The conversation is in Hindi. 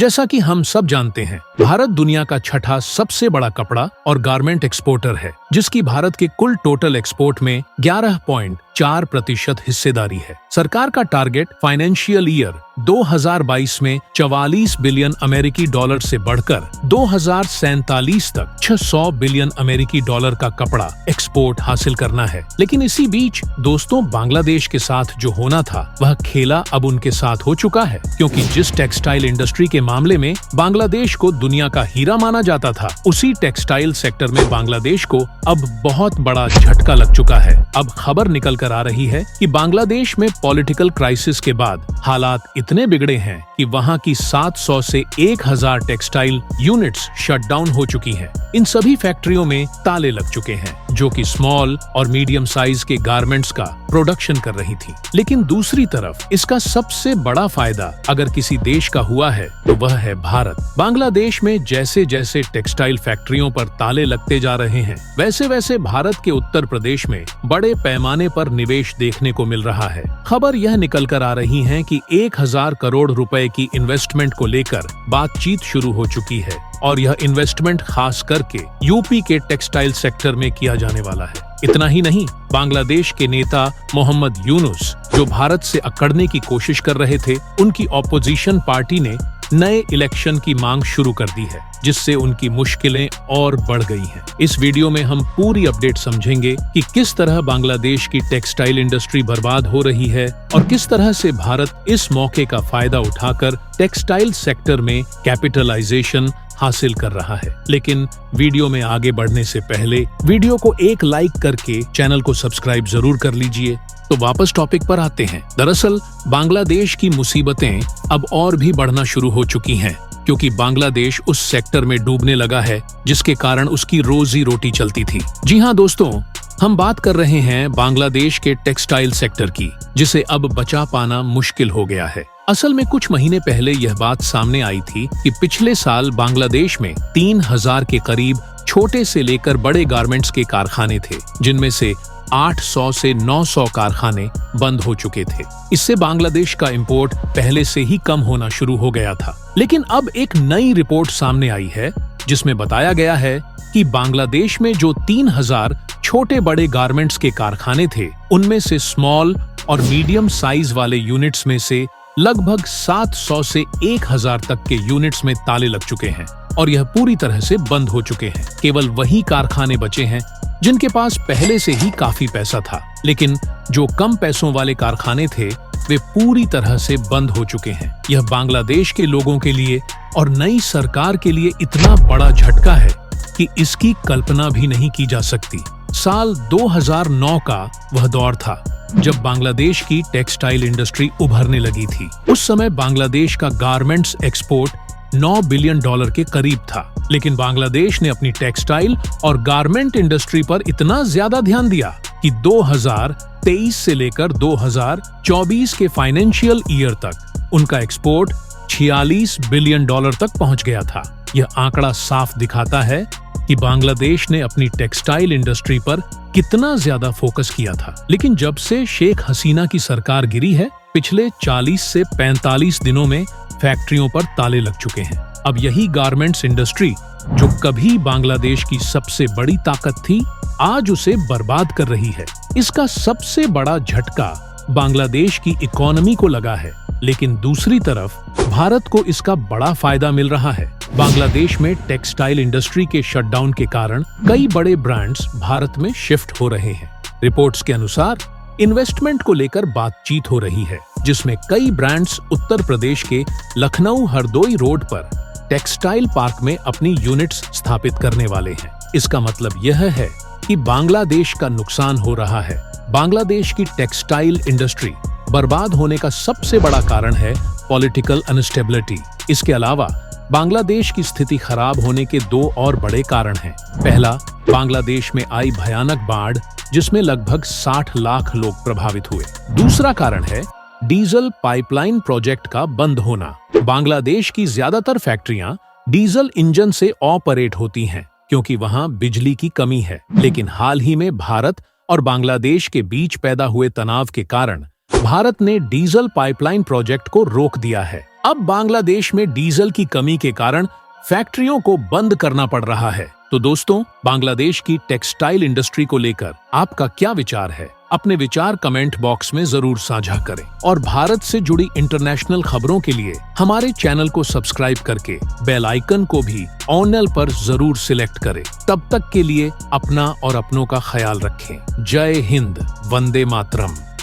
जैसा कि हम सब जानते हैं, भारत दुनिया का छठा सबसे बड़ा कपड़ा और गारमेंट एक्सपोर्टर है, जिसकी भारत के कुल टोटल एक्सपोर्ट में 11.4% हिस्सेदारी है। सरकार का टारगेट फाइनेंशियल ईयर 2022 में 44 बिलियन अमेरिकी डॉलर से बढ़कर 2047 तक 600 बिलियन अमेरिकी डॉलर का कपड़ा एक्सपोर्ट हासिल करना है। लेकिन इसी बीच दोस्तों, बांग्लादेश के साथ जो होना था वह खेला अब उनके साथ हो चुका है, क्योंकि जिस टेक्सटाइल इंडस्ट्री के मामले में बांग्लादेश को दुनिया का हीरा माना जाता था, उसी टेक्सटाइल सेक्टर में बांग्लादेश को अब बहुत बड़ा झटका लग चुका है। अब खबर निकल कर आ रही है कि बांग्लादेश में पॉलिटिकल क्राइसिस के बाद हालात इतने बिगड़े हैं कि वहां की 700 से 1000 टेक्सटाइल यूनिट्स शटडाउन हो चुकी हैं। इन सभी फैक्ट्रियों में ताले लग चुके हैं, जो कि स्मॉल और मीडियम साइज के गारमेंट्स का प्रोडक्शन कर रही थी। लेकिन दूसरी तरफ इसका सबसे बड़ा फायदा अगर किसी देश का हुआ है तो वह है भारत। बांग्लादेश में जैसे जैसे टेक्सटाइल फैक्ट्रियों पर ताले लगते जा रहे हैं, वैसे वैसे भारत के उत्तर प्रदेश में बड़े पैमाने पर निवेश देखने को मिल रहा है। खबर यह निकल कर आ रही है कि 1000 करोड़ रुपए की इन्वेस्टमेंट को लेकर बातचीत शुरू हो चुकी है, और यह इन्वेस्टमेंट खास करके यूपी के टेक्सटाइल सेक्टर में किया जाने वाला है। इतना ही नहीं, बांग्लादेश के नेता मोहम्मद यूनुस, जो भारत से अकड़ने की कोशिश कर रहे थे, उनकी ऑपोजिशन पार्टी ने नए इलेक्शन की मांग शुरू कर दी है, जिससे उनकी मुश्किलें और बढ़ गई हैं। इस वीडियो में हम पूरी अपडेट समझेंगे कि किस तरह बांग्लादेश की टेक्सटाइल इंडस्ट्री बर्बाद हो रही है और किस तरह से भारत इस मौके का फायदा उठाकर टेक्सटाइल सेक्टर में कैपिटलाइजेशन हासिल कर रहा है। लेकिन वीडियो में आगे बढ़ने से पहले वीडियो को एक लाइक करके चैनल को सब्सक्राइब जरूर कर लीजिए। तो वापस टॉपिक पर आते हैं। दरअसल बांग्लादेश की मुसीबतें अब और भी बढ़ना शुरू हो चुकी हैं, क्योंकि बांग्लादेश उस सेक्टर में डूबने लगा है जिसके कारण उसकी रोजी रोटी चलती थी। जी हाँ दोस्तों, हम बात कर रहे हैं बांग्लादेश के टेक्सटाइल सेक्टर की, जिसे अब बचा पाना मुश्किल हो गया है। असल में कुछ महीने पहले यह बात सामने आई थी कि पिछले साल बांग्लादेश में 3000 के करीब छोटे से लेकर बड़े गारमेंट्स के कारखाने थे, जिनमें से 800 से 900 कारखाने बंद हो चुके थे। इससे बांग्लादेश का इंपोर्ट पहले से ही कम होना शुरू हो गया था। लेकिन अब एक नई रिपोर्ट सामने आई है, जिसमें बताया गया है कि बांग्लादेश में जो 3000 छोटे बड़े गारमेंट्स के कारखाने थे, उनमें से स्मॉल और मीडियम साइज वाले यूनिट्स में से लगभग 700 से 1000 तक के यूनिट्स में ताले लग चुके हैं, और यह पूरी तरह से बंद हो चुके हैं। केवल वही कारखाने बचे हैं जिनके पास पहले से ही काफी पैसा था, लेकिन जो कम पैसों वाले कारखाने थे वे पूरी तरह से बंद हो चुके हैं। यह बांग्लादेश के लोगों के लिए और नई सरकार के लिए इतना बड़ा झटका है कि इसकी कल्पना भी नहीं की जा सकती। साल 2009 का वह दौर था जब बांग्लादेश की टेक्सटाइल इंडस्ट्री उभरने लगी थी। उस समय बांग्लादेश का गारमेंट्स एक्सपोर्ट 9 बिलियन डॉलर के करीब था, लेकिन बांग्लादेश ने अपनी टेक्सटाइल और गारमेंट इंडस्ट्री पर इतना ज्यादा ध्यान दिया कि 2023 से लेकर 2024 के फाइनेंशियल ईयर तक उनका एक्सपोर्ट 46 बिलियन डॉलर तक पहुंच गया था। यह आंकड़ा साफ दिखाता है कि बांग्लादेश ने अपनी टेक्सटाइल इंडस्ट्री पर कितना ज्यादा फोकस किया था। लेकिन जब से शेख हसीना की सरकार गिरी है, पिछले 40 से 45 दिनों में फैक्ट्रियों पर ताले लग चुके हैं। अब यही गारमेंट्स इंडस्ट्री, जो कभी बांग्लादेश की सबसे बड़ी ताकत थी, आज उसे बर्बाद कर रही है। इसका सबसे बड़ा झटका बांग्लादेश की इकोनॉमी को लगा है, लेकिन दूसरी तरफ भारत को इसका बड़ा फायदा मिल रहा है। बांग्लादेश में टेक्सटाइल इंडस्ट्री के शटडाउन के कारण कई बड़े ब्रांड्स भारत में शिफ्ट हो रहे हैं। रिपोर्ट्स के अनुसार इन्वेस्टमेंट को लेकर बातचीत हो रही है, जिसमें कई ब्रांड्स उत्तर प्रदेश के लखनऊ हरदोई रोड पर टेक्सटाइल पार्क में अपनी यूनिट्स स्थापित करने वाले हैं। इसका मतलब यह है कि बांग्लादेश का नुकसान हो रहा है। बांग्लादेश की टेक्सटाइल इंडस्ट्री बर्बाद होने का सबसे बड़ा कारण है पॉलिटिकल अनस्टेबिलिटी। इसके अलावा बांग्लादेश की स्थिति खराब होने के 2 और बड़े कारण हैं। पहला, बांग्लादेश में आई भयानक बाढ़, जिसमें लगभग 60 लाख लोग प्रभावित हुए। दूसरा कारण है डीजल पाइपलाइन प्रोजेक्ट का बंद होना। बांग्लादेश की ज्यादातर फैक्ट्रियां डीजल इंजन से ऑपरेट होती हैं, क्योंकि वहां बिजली की कमी है। लेकिन हाल ही में भारत और बांग्लादेश के बीच पैदा हुए तनाव के कारण भारत ने डीजल पाइपलाइन प्रोजेक्ट को रोक दिया है। अब बांग्लादेश में डीजल की कमी के कारण फैक्ट्रियों को बंद करना पड़ रहा है। तो दोस्तों, बांग्लादेश की टेक्सटाइल इंडस्ट्री को लेकर आपका क्या विचार है? अपने विचार कमेंट बॉक्स में जरूर साझा करें और भारत से जुड़ी इंटरनेशनल खबरों के लिए हमारे चैनल को सब्सक्राइब करके बेल आइकन को भी ऑल पर जरूर सिलेक्ट करें। तब तक के लिए अपना और अपनों का ख्याल रखें। जय हिंद, वंदे मातरम।